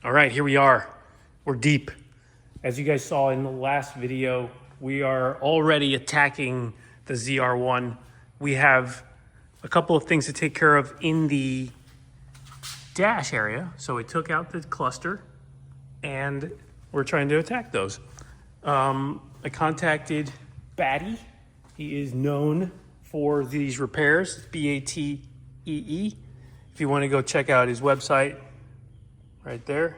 All right, here we are. We're deep. As you guys saw in the last video, we are already attacking the ZR1. We have a couple of things to take care of in the dash area. So we took out the cluster and we're trying to attack those. I contacted Batee. He is known for these repairs, Batee. If you want to go check out his website, right there,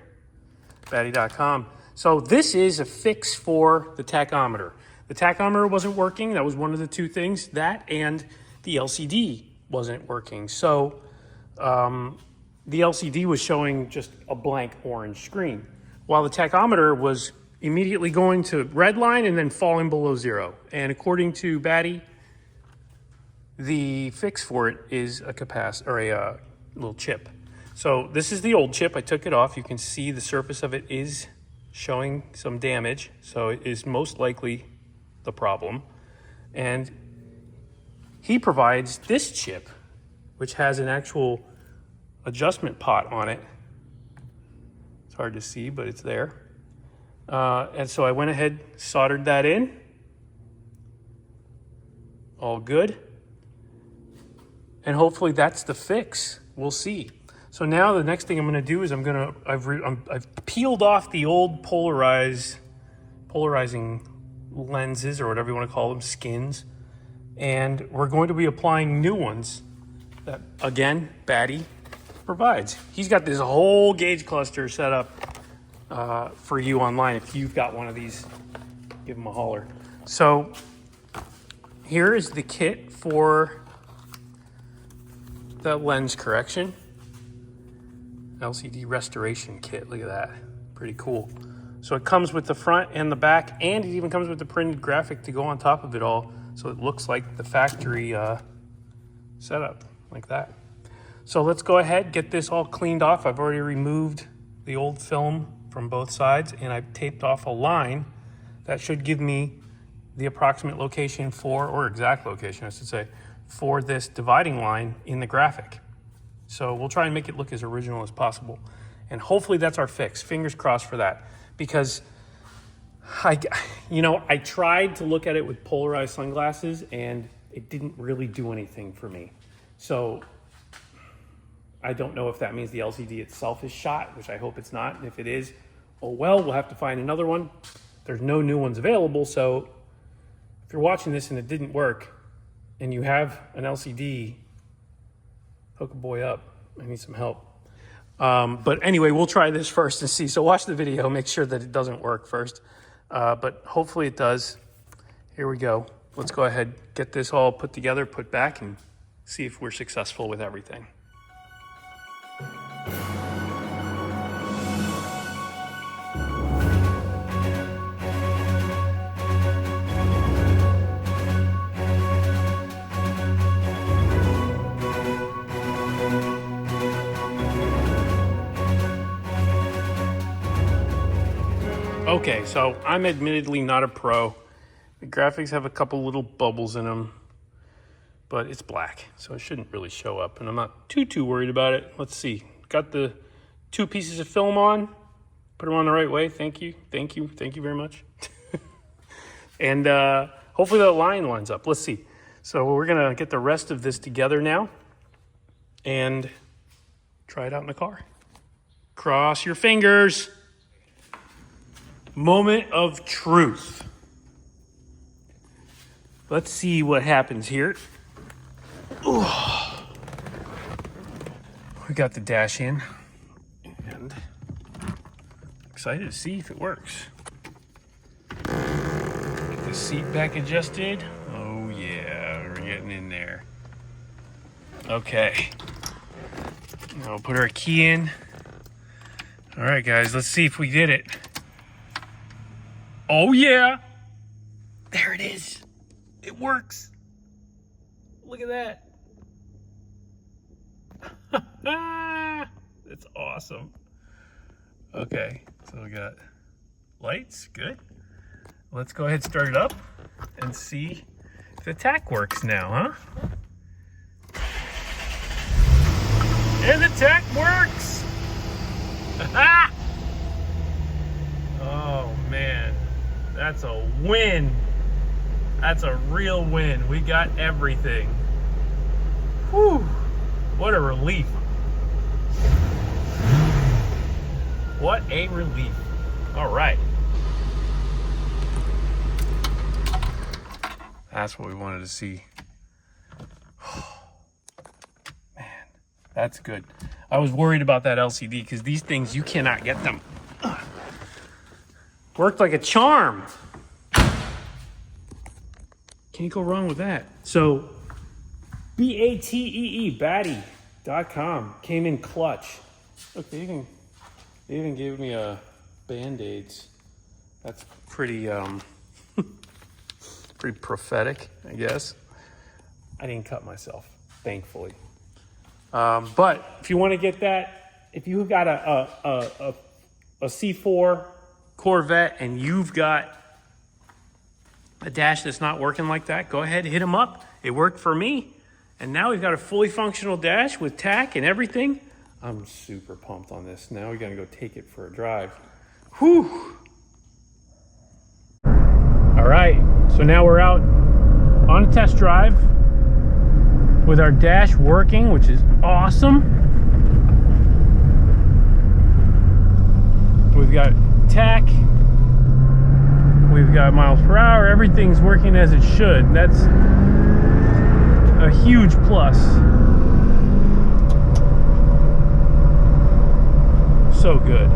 batee.com. So this is a fix for the tachometer. The tachometer wasn't working. That was one of the two things. That and the LCD wasn't working. So the LCD was showing just a blank orange screen, while the tachometer was immediately going to red line and then falling below zero. And according to Batee, the fix for it is a capacitor, or a little chip. So this is the old chip. I took it off. You can see the surface of it is showing some damage. So it is most likely the problem. And he provides this chip, which has an actual adjustment pot on it. It's hard to see, but it's there. And so I went ahead, soldered that in. All good. And hopefully that's the fix. We'll see. So now the next thing I'm going to do is I've peeled off the old polarizing lenses, or whatever you want to call them, skins, and we're going to be applying new ones that, again, Batee provides. He's got this whole gauge cluster set up for you online. If you've got one of these, give him a holler. So here is the kit for the lens correction. LCD restoration kit. Look at that. Pretty cool. So it comes with the front and the back, and it even comes with the printed graphic to go on top of it all, so it looks like the factory setup, like that. So let's go ahead, get this all cleaned off. I've already removed the old film from both sides, and I've taped off a line that should give me the approximate location for, or exact location, I should say, for this dividing line in the graphic. So we'll try and make it look as original as possible. And hopefully that's our fix. Fingers crossed for that. Because I tried to look at it with polarized sunglasses and it didn't really do anything for me. So I don't know if that means the LCD itself is shot, which I hope it's not. And if it is, oh well, we'll have to find another one. There's no new ones available. So if you're watching this and it didn't work and you have an LCD, hook a boy up. I need some help. But anyway, we'll try this first and see. So watch the video, make sure that it doesn't work first. But hopefully it does. Here we go. Let's go ahead, get this all put together, put back, and see if we're successful with everything. Okay, so I'm admittedly not a pro. The graphics have a couple little bubbles in them, but it's black, so it shouldn't really show up, and I'm not too worried about it. Let's see. Got the 2 pieces of film on. Put them on the right way. Thank you very much. And hopefully that line lines up. Let's see. So we're gonna get the rest of this together now and try it out in the car. Cross your fingers. Moment of truth. Let's see what happens here. Ooh. We got the dash in, and excited to see if it works. Get the seat back adjusted. Oh yeah, we're getting in there. Okay. Now we'll put our key in. All right, guys, let's see if we did it. Oh yeah, there it is. It works. Look at that. That's awesome. Okay, so we got lights, good. Let's go ahead and start it up and see if the tack works now, huh? And the tack works. Oh man, that's a win. That's a real win. We got everything. Whew, what a relief. What a relief. All right. That's what we wanted to see. Man, that's good. I was worried about that LCD because these things, you cannot get them. Worked like a charm. Can't go wrong with that. So, Batee, Batee.com came in clutch. Look, they even gave me a Band-Aids. That's pretty, pretty prophetic, I guess. I didn't cut myself, thankfully. But if you want to get that, if you've got a C4 Corvette and you've got a dash that's not working like that, go ahead, hit them up. It worked for me. And now we've got a fully functional dash with tack and everything. I'm super pumped on this. Now we gotta go take it for a drive. Whew. All right, so now we're out on a test drive with our dash working, which is awesome. We've got tack, we've got miles per hour, everything's working as it should. That's a huge plus. So good.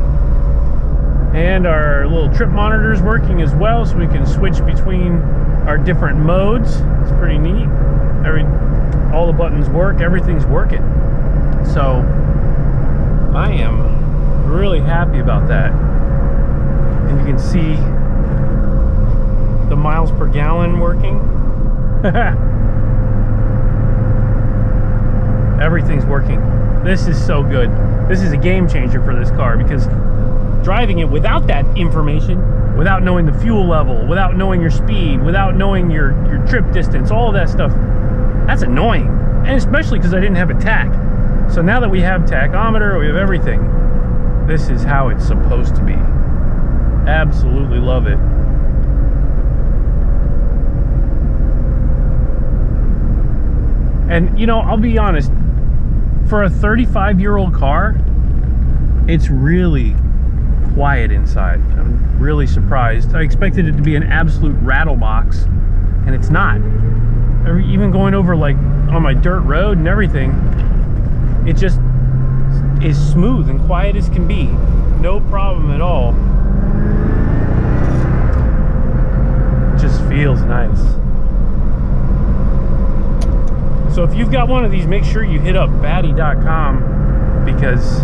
And our little trip monitor is working as well, so we can switch between our different modes. It's pretty neat. All the buttons work, everything's working. So I am really happy about that. And you can see the miles per gallon working. Everything's working. This is so good. This is a game changer for this car, because driving it without that information, without knowing the fuel level, without knowing your speed, without knowing your trip distance, all of that stuff, that's annoying. And especially because I didn't have a tack. So now that we have tachometer, we have everything, this is how it's supposed to be. Absolutely love it. And you know, I'll be honest, for a 35-year-old car, it's really quiet inside. I'm really surprised. I expected it to be an absolute rattle box, and it's not. Even going over like on my dirt road and everything, it just is smooth and quiet as can be. No problem at all. It just feels nice. So if you've got one of these, make sure you hit up Batee.com, because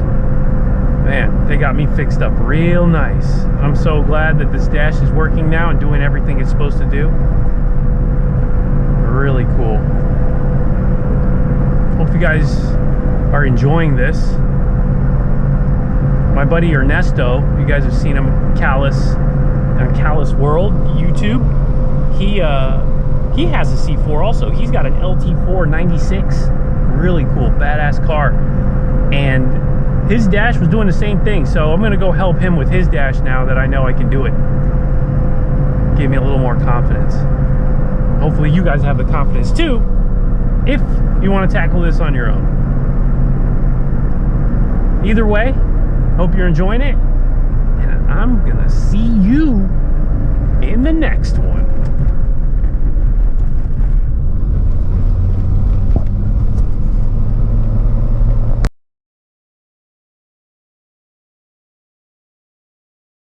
man, they got me fixed up real nice. I'm so glad that this dash is working now and doing everything it's supposed to do. Really cool. Hope you guys are enjoying this. My buddy Ernesto, you guys have seen him, Callus, on Callus World YouTube. He has a C4 also. He's got an LT4 96. Really cool, badass car. And his dash was doing the same thing. So I'm gonna go help him with his dash now that I know I can do it. Give me a little more confidence. Hopefully you guys have the confidence too, if you want to tackle this on your own. Either way, hope you're enjoying it, and I'm gonna see you in the next one.